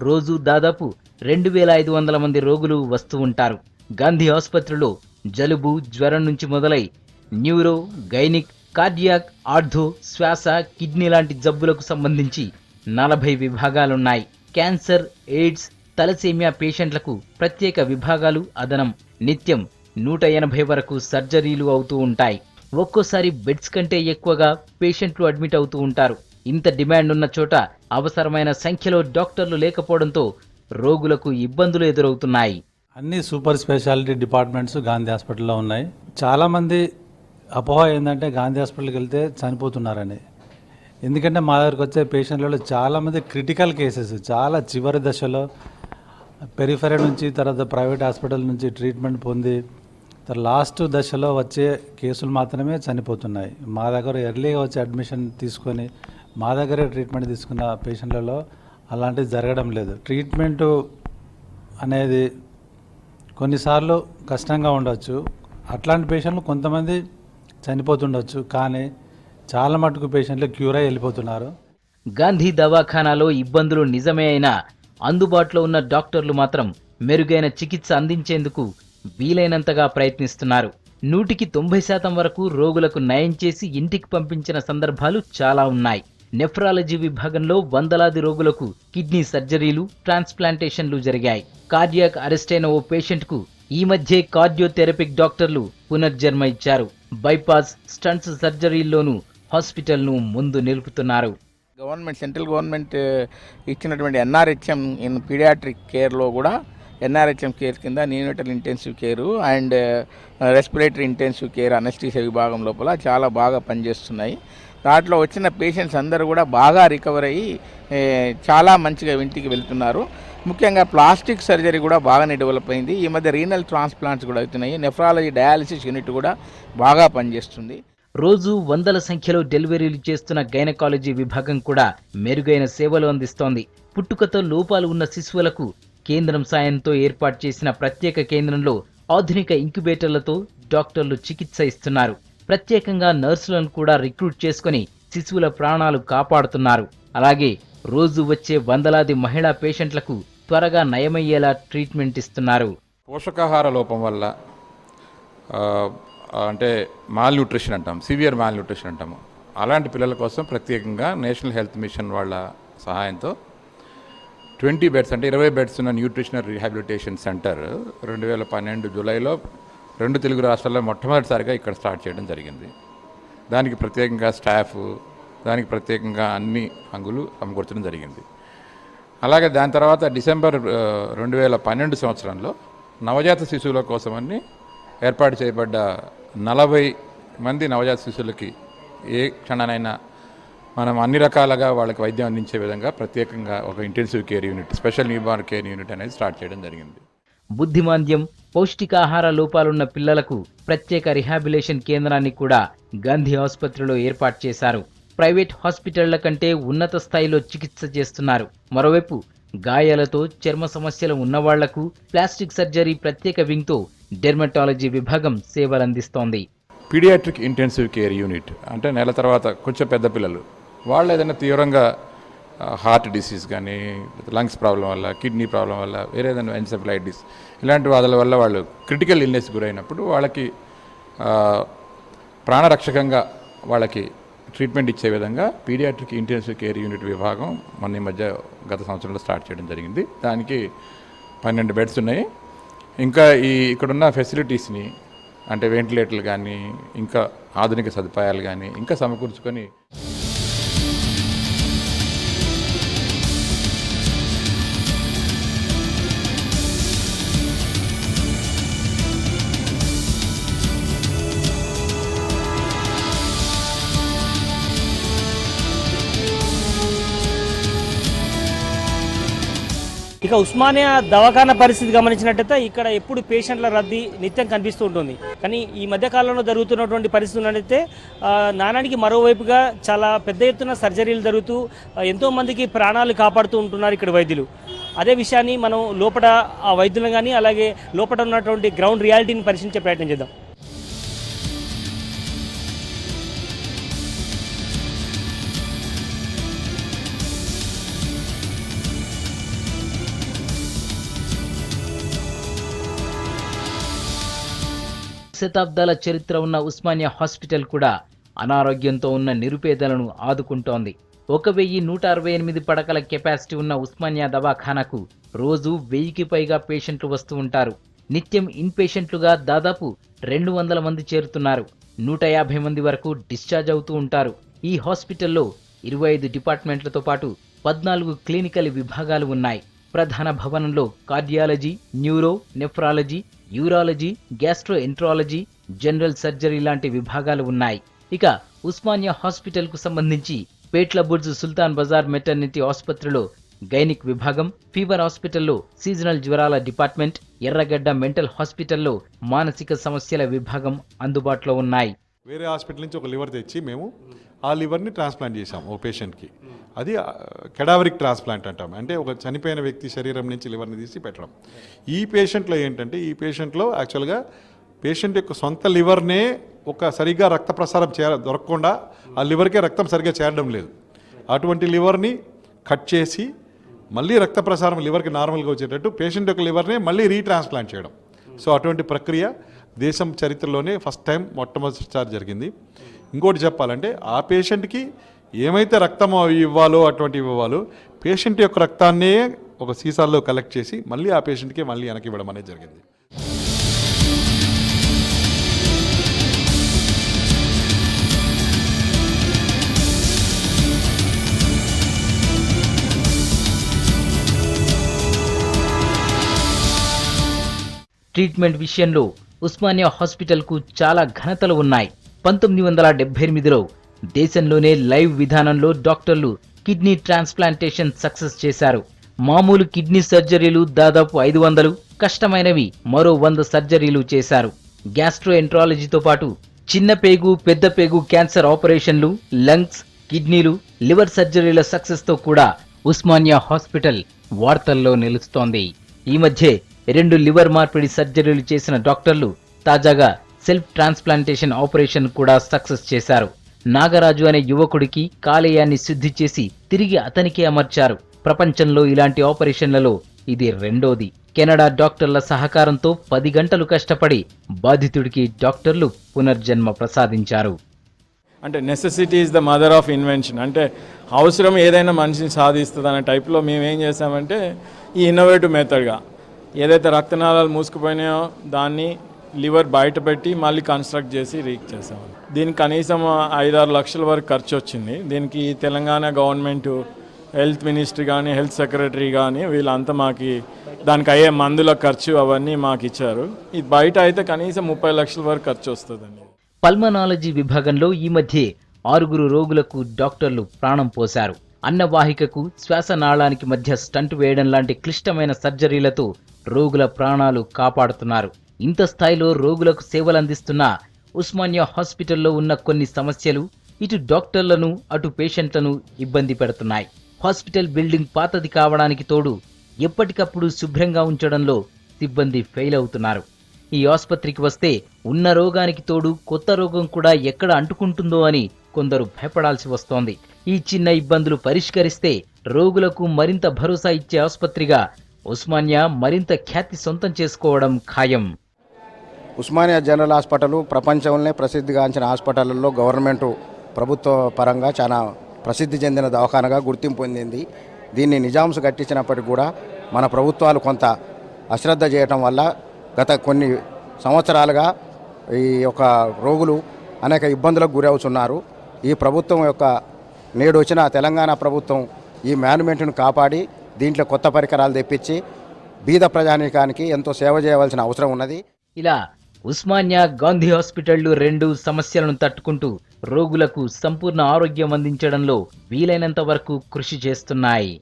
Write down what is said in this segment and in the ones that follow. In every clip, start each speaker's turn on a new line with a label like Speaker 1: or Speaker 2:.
Speaker 1: రోజు దాదాపు 2500 మంది రోగులు వస్తూ ఉంటారు. గాంధీ ఆసుపత్రిలో జలుబు, జ్వరం నుంచి మొదలై న్యూరో, గైనిక్, కార్డియాక్, ఆర్థో, శ్వాస, కిడ్నీ లాంటి జబ్బులకు సంబంధించి 40 విభాగాలున్నాయి. క్యాన్సర్, ఎయిడ్స్, తలసేమియా పేషెంట్లకు ప్రత్యేక విభాగాలు అదనం. నిత్యం 180 వరకు సర్జరీలు అవుతూ ఉంటాయి. ఒక్కోసారి బెడ్స్ కంటే ఎక్కువగా పేషెంట్లు అడ్మిట్ అవుతూ ఉంటారు. ఇంత డిమాండ్ ఉన్న చోట అవసరమైన సంఖ్యలో డాక్టర్లు లేకపోవడంతో రోగులకు ఇబ్బందులు ఎదురవుతున్నాయి.
Speaker 2: అన్ని సూపర్ స్పెషాలిటీ డిపార్ట్మెంట్స్ గాంధీ హాస్పిటల్లో ఉన్నాయి. చాలామంది అపోహ ఏంటంటే గాంధీ హాస్పిటల్కి వెళ్తే చనిపోతున్నారని. ఎందుకంటే మా దగ్గరకు వచ్చే పేషెంట్లలో చాలామంది క్రిటికల్ కేసెస్, చాలా చివరి దశలో పెరిఫెరీ నుంచి తర్వాత ప్రైవేట్ హాస్పిటల్ నుంచి ట్రీట్మెంట్ పొంది లాస్ట్ దశలో వచ్చే కేసులు మాత్రమే చనిపోతున్నాయి. మా దగ్గర ఎర్లీగా వచ్చి అడ్మిషన్ తీసుకొని మా దగ్గరే ట్రీట్మెంట్ తీసుకున్న పేషెంట్లలో అలాంటివి జరగడం లేదు. ట్రీట్మెంటు అనేది కొన్నిసార్లు కష్టంగా ఉండొచ్చు. అట్లాంటి పేషెంట్లు కొంతమంది చనిపోతుండొచ్చు, కానీ చాలా మటుకు పేషెంట్లు క్యూర్ అయి వెళ్ళిపోతున్నారు.
Speaker 1: గాంధీ దవాఖానాలో ఇబ్బందులు నిజమే అయినా అందుబాటులో ఉన్న డాక్టర్లు మాత్రం మెరుగైన చికిత్స అందించేందుకు వీలైనంతగా ప్రయత్నిస్తున్నారు. 100% వరకు రోగులకు నయం చేసి ఇంటికి పంపించిన సందర్భాలు చాలా ఉన్నాయి. నెఫ్రాలజీ విభాగంలో వందలాది రోగులకు కిడ్నీ సర్జరీలు, ట్రాన్స్ప్లాంటేషన్లు జరిగాయి. కార్డియాక్ అరెస్ట్ అయిన ఓ పేషెంట్కు ఈ మధ్యే కార్డియోథెరపిక్ డాక్టర్లు పునర్జన్మ ఇచ్చారు. బైపాస్, స్టంట్స్ సర్జరీల్లోనూ హాస్పిటల్ను ముందు నిలుపుతున్నారు.
Speaker 3: సెంట్రల్ గవర్నమెంట్ ఇచ్చినటువంటి ఎన్ఆర్హెచ్ఎం ఇన్ పీడియాట్రిక్ కేర్లో కూడా ఎన్ఆర్హెచ్ఎం కేర్ కింద neonatal intensive care and respiratory intensive care anaesthesia విభాగం లోపల చాలా బాగా పనిచేస్తున్నాయి. దాంట్లో వచ్చిన పేషెంట్స్ అందరూ కూడా బాగా రికవర్ అయ్యి చాలా మంచిగా ఇంటికి వెళ్తున్నారు. ముఖ్యంగా ప్లాస్టిక్ సర్జరీ కూడా బాగానే డెవలప్ అయింది. ఈ మధ్య రీనల్ ట్రాన్స్ప్లాంట్స్ కూడా అవుతున్నాయి. నెఫ్రాలజీ డయాలసిస్ యూనిట్ కూడా బాగా పనిచేస్తుంది.
Speaker 1: రోజు వందల సంఖ్యలో డెలివరీలు చేస్తున్న గైనకాలజీ విభాగం కూడా మెరుగైన సేవలు అందిస్తోంది. పుట్టుకతో లోపాలు ఉన్న శిశువులకు కేంద్రం సాయంతో ఏర్పాటు చేసిన ప్రత్యేక కేంద్రంలో ఆధునిక ఇంక్యుబేటర్లతో డాక్టర్లు చికిత్స ఇస్తున్నారు. ప్రత్యేకంగా నర్సులను కూడా రిక్రూట్ చేసుకుని శిశువుల ప్రాణాలు కాపాడుతున్నారు. అలాగే రోజు వచ్చే వందలాది మహిళా పేషెంట్లకు త్వరగా నయమయ్యేలా ట్రీట్మెంట్ ఇస్తున్నారు.
Speaker 4: పోషకాహార లోపం వల్ల అంటే మాల్ న్యూట్రిషన్ అంటాం, సివియర్ మాల్ న్యూట్రిషన్ అంటాము. అలాంటి పిల్లల కోసం ప్రత్యేకంగా నేషనల్ హెల్త్ మిషన్ వాళ్ళ సహాయంతో 20 బెడ్స్ అంటే 20 బెడ్స్ ఉన్న న్యూట్రిషనల్ రీహాబిలిటేషన్ సెంటర్ 2012 జూలైలో 2 తెలుగు రాష్ట్రాల్లో మొట్టమొదటిసారిగా ఇక్కడ స్టార్ట్ చేయడం జరిగింది. దానికి ప్రత్యేకంగా స్టాఫ్, దానికి ప్రత్యేకంగా అన్ని హంగులు సమకూర్చడం జరిగింది. అలాగే దాని తర్వాత డిసెంబర్ 2012 సంవత్సరంలో నవజాత శిశువుల కోసమని ఏర్పాటు చేయబడ్డ 40 మంది నవజాత శిశువులకి ఏ క్షణానైనా మనం అన్ని రకాలుగా వాళ్ళకి వైద్యం అందించే విధంగా ప్రత్యేకంగా ఒక intensive care unit, special newborn care unit అనేది స్టార్ట్ చేయడం జరిగింది.
Speaker 1: బుద్ధిమాంద్యం, పౌష్టికాహార లోపాలున్న పిల్లలకు ప్రత్యేక రిహాబిలేషన్ కేంద్రాన్ని కూడా గాంధీ ఆసుపత్రిలో ఏర్పాటు చేశారు. ప్రైవేట్ హాస్పిటళ్ల కంటే ఉన్నత స్థాయిలో చికిత్స చేస్తున్నారు. మరోవైపు గాయాలతో చర్మ సమస్యలు ఉన్నవాళ్లకు ప్లాస్టిక్ సర్జరీ ప్రత్యేక వింగ్తో డెర్మటాలజీ విభాగం సేవలందిస్తోంది.
Speaker 4: పీడియాట్రిక్ ఇంటెన్సివ్ కేర్ యూనిట్ అంటే నెల తర్వాత కొంచెం పెద్ద పిల్లలు వాళ్ళు ఏదైనా తీవ్రంగా హార్ట్ డిసీజ్ కానీ, లంగ్స్ ప్రాబ్లం వల్ల, కిడ్నీ ప్రాబ్లం వల్ల, వేరే ఏదైనా ఎన్సెఫలైటిస్ ఇలాంటి వాదల వల్ల వాళ్ళు క్రిటికల్ ఇల్నెస్ గురైనప్పుడు వాళ్ళకి ప్రాణరక్షకంగా వాళ్ళకి ట్రీట్మెంట్ ఇచ్చే విధంగా పీడియాట్రిక్ ఇంటెన్సివ్ కేర్ యూనిట్ విభాగం మొన్న ఈ మధ్య గత సంవత్సరంలో స్టార్ట్ చేయడం జరిగింది. దానికి 12 బెడ్స్ ఉన్నాయి. ఇంకా ఇక్కడున్న ఫెసిలిటీస్ని అంటే వెంటిలేటర్లు కానీ, ఇంకా ఆధునిక సదుపాయాలు కానీ ఇంకా సమకూర్చుకొని
Speaker 5: ఇక ఉస్మానియా దవాఖానా పరిస్థితి గమనించినట్టయితే ఇక్కడ ఎప్పుడు పేషెంట్ల రద్దీ నిత్యం కనిపిస్తూ ఉంటుంది. కానీ ఈ మధ్యకాలంలో జరుగుతున్నటువంటి పరిస్థితి ఉన్నట్టయితే నానానికి మరోవైపుగా చాలా పెద్ద ఎత్తున సర్జరీలు జరుగుతూ ఎంతోమందికి ప్రాణాలు కాపాడుతూ ఉంటున్నారు ఇక్కడ వైద్యులు. అదే విషయాన్ని మనం లోపల ఆ వైద్యులను కానీ అలాగే లోపల ఉన్నటువంటి గ్రౌండ్ రియాలిటీని పరిశీలించే ప్రయత్నం చేద్దాం.
Speaker 1: శతాబ్దాల చరిత్ర ఉన్న ఉస్మానియా హాస్పిటల్ కూడా అనారోగ్యంతో ఉన్న నిరుపేదలను ఆదుకుంటోంది. 1168 పడకల కెపాసిటీ ఉన్న ఉస్మానియా దవాఖానాకు రోజు 1000కి పైగా పేషెంట్లు వస్తూ ఉంటారు. నిత్యం ఇన్పేషెంట్లుగా దాదాపు 200 మంది చేరుతున్నారు. 150 మంది వరకు డిశ్చార్జ్ అవుతూ ఉంటారు. ఈ హాస్పిటల్లో 25 డిపార్ట్మెంట్లతో పాటు 14 క్లినికల్ విభాగాలు ఉన్నాయి. ప్రధాన భవనంలో cardiology, neuro, nephrology, urology, gastroenterology, general surgery లాంటి విభాగాలు ఉన్నాయి. ఇక ఉస్మానియా హాస్పిటల్కు సంబంధించి పేట్ల బుర్జ్ సుల్తాన్ బజార్ మెటర్నిటీ ఆసుపత్రిలో గైనిక్ విభాగం, ఫీవర్ హాస్పిటల్లో సీజనల్ జ్వరాల డిపార్ట్మెంట్, ఎర్రగడ్డ మెంటల్ హాస్పిటల్లో మానసిక సమస్యల విభాగం అందుబాటులో ఉన్నాయి.
Speaker 6: వేరే హాస్పిటల్ నుంచి ఒక లివర్ తెచ్చి మేము ఆ లివర్ని ట్రాన్స్ప్లాంట్ చేసాం ఓ పేషెంట్కి. అది కెడావరిక్ ట్రాన్స్ప్లాంట్ అంటాం. అంటే ఒక చనిపోయిన వ్యక్తి శరీరం నుంచి లివర్ని తీసి పెట్టడం. ఈ పేషెంట్లో ఏంటంటే యాక్చువల్గా పేషెంట్ యొక్క సొంత లివర్నే ఒక సరిగ్గా రక్త ప్రసారం దొరకకుండా ఆ లివర్కే రక్తం సరిగ్గా చేరడం లేదు. అటువంటి లివర్ని కట్ చేసి మళ్ళీ రక్త ప్రసారం లివర్కి నార్మల్గా వచ్చేటట్టు పేషెంట్ యొక్క లివర్నే మళ్ళీ రీట్రాన్స్ప్లాంట్ చేయడం. సో అటువంటి ప్రక్రియ దేశం చరిత్రలోనే ఫస్ట్ టైం మొట్టమొదటిసారి జరిగింది. ఇంకోటి చెప్పాలంటే ఆ పేషెంట్కి ఏమైతే రక్తం ఇవ్వాలో పేషెంట్ యొక్క రక్తాన్నే ఒక సీసాల్లో కలెక్ట్ చేసి మళ్ళీ ఆ పేషెంట్కి మళ్ళీ వెనక్కి ఇవ్వడం అనేది జరిగింది.
Speaker 1: ట్రీట్మెంట్ విషయంలో ఉస్మానియా హాస్పిటల్కు చాలా ఘనతలు ఉన్నాయి. 1978లో దేశంలోనే లైవ్ విధానంలో డాక్టర్లు కిడ్నీ ట్రాన్స్ప్లాంటేషన్ సక్సెస్ చేశారు. మామూలు కిడ్నీ సర్జరీలు దాదాపు 500, కష్టమైనవి మరో 100 సర్జరీలు చేశారు. గ్యాస్ట్రోఎంట్రాలజీతో పాటు చిన్న పేగు, పెద్ద పేగు క్యాన్సర్ ఆపరేషన్లు, లంగ్స్, కిడ్నీలు, లివర్ సర్జరీల సక్సెస్తో కూడా ఉస్మానియా హాస్పిటల్ వార్తల్లో నిలుస్తోంది. ఈ మధ్య 2 లివర్ మార్పిడి సర్జరీలు చేసిన డాక్టర్లు తాజాగా సెల్ఫ్ ట్రాన్స్ప్లాంటేషన్ ఆపరేషన్ కూడా సక్సెస్ చేశారు. నాగరాజు అనే యువకుడికి కాలేయాన్ని శుద్ధి చేసి తిరిగి అతనికే అమర్చారు. ప్రపంచంలో ఇలాంటి ఆపరేషన్లలో ఇది రెండోది. కెనడా డాక్టర్ల సహకారంతో 10 గంటలు కష్టపడి బాధితుడికి డాక్టర్లు పునర్జన్మ ప్రసాదించారు.
Speaker 7: అంటే necessity is the mother of invention. అంటే అవసరం ఏదైనా మనిషిని సాధిస్తుంది అనే టైప్లో మేము ఏం చేసామంటే ఈ ఇన్నోవేటివ్ మెథడ్గా ఏదైతే రక్తనాళాలు మూసుకుపోయినాయో దాన్ని లివర్ బయట పెట్టి మళ్ళీ కన్స్ట్రక్ట్ చేసి రీక్ చేసాము. దీనికి కనీసం 5-6 లక్షల వరకు ఖర్చు వచ్చింది. దీనికి తెలంగాణ గవర్నమెంట్ హెల్త్ మినిస్ట్రీ కానీ హెల్త్ సెక్రటరీ కానీ వీళ్ళంతా మాకు దానికి అయ్యే మందుల ఖర్చు అవన్నీ మాకు ఇచ్చారు. ఇది బయట అయితే కనీసం 30 లక్షల వరకు ఖర్చు వస్తుందండి.
Speaker 1: పల్మనాలజీ విభాగంలో ఈ మధ్య 6 రోగులకు డాక్టర్లు ప్రాణం పోశారు. అన్నవాహికకు, శ్వాసనాళానికి మధ్య స్టంట్ వేయడం లాంటి క్లిష్టమైన సర్జరీలతో రోగుల ప్రాణాలు కాపాడుతున్నారు. ఇంత స్థాయిలో రోగులకు సేవలందిస్తున్న ఉస్మానియా హాస్పిటల్లో ఉన్న కొన్ని సమస్యలు ఇటు డాక్టర్లను అటు పేషెంట్లను ఇబ్బంది పెడుతున్నాయి. హాస్పిటల్ బిల్డింగ్ పాతది కావడానికి తోడు ఎప్పటికప్పుడు శుభ్రంగా ఉంచడంలో సిబ్బంది ఫెయిల్ అవుతున్నారు. ఈ ఆసుపత్రికి వస్తే ఉన్న రోగానికి తోడు కొత్త రోగం కూడా ఎక్కడ అంటుకుంటుందో అని కొందరు భయపడాల్సి వస్తోంది. ఈ చిన్న ఇబ్బందులు పరిష్కరిస్తే రోగులకు మరింత భరోసా ఇచ్చే ఆసుపత్రిగా ఉస్మానియా మరింత ఖ్యాతి సొంతం చేసుకోవడం ఖాయం.
Speaker 8: ఉస్మానియా జనరల్ హాస్పిటల్ ప్రపంచంలోనే ప్రసిద్ధిగాంచిన హాస్పిటల్లో గవర్నమెంట్ ప్రభుత్వ పరంగా చాలా ప్రసిద్ధి చెందిన దవాఖానగా గుర్తింపు పొందింది. దీన్ని నిజాంస్ కట్టించినప్పటికీ కూడా మన ప్రభుత్వాలు కొంత అశ్రద్ధ చేయటం వల్ల గత కొన్ని సంవత్సరాలుగా ఈ యొక్క రోగులు అనేక ఇబ్బందులకు గురవుతున్నారు. ఈ ప్రభుత్వం యొక్క నేడు వచ్చిన తెలంగాణ ప్రభుత్వం ఈ మాన్యుమెంట్ను కాపాడి దీంట్లో కొత్త పరికరాలు తెప్పించి బీద ప్రజానీకానికి ఎంతో సేవ చేయవలసిన అవసరం ఉన్నది.
Speaker 1: ఇలా ఉస్మానియా, గాంధీ హాస్పిటళ్లు 2 సమస్యలను తట్టుకుంటూ రోగులకు సంపూర్ణ ఆరోగ్యం అందించడంలో వీలైనంత వరకు కృషి చేస్తున్నాయి.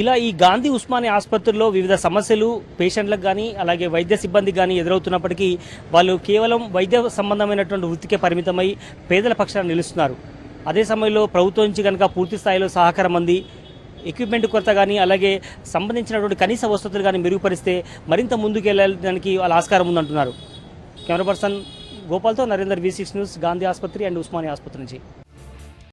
Speaker 5: ఇలా ఈ గాంధీ ఉస్మానియా ఆసుపత్రిలో వివిధ సమస్యలు పేషెంట్లకు కానీ అలాగే వైద్య సిబ్బందికి కానీ ఎదురవుతున్నప్పటికీ వాళ్ళు కేవలం వైద్య సంబంధమైనటువంటి వృత్తికే పరిమితమై పేదల పక్షాన నిలుస్తున్నారు. అదే సమయంలో ప్రభుత్వం నుంచి కనుక పూర్తి స్థాయిలో సహకారం అంది ఎక్విప్మెంట్ కొరత కానీ అలాగే సంబంధించినటువంటి కనీస వసతులు కానీ మెరుగుపరిస్తే మరింత ముందుకు వెళ్ళడానికి వాళ్ళ ఆస్కారం ఉందంటున్నారు. కెమెరా పర్సన్ గోపాల్తో నరేందర్, V6 న్యూస్, గాంధీ ఆసుపత్రి అండ్ ఉస్మానియా ఆసుపత్రి నుంచి.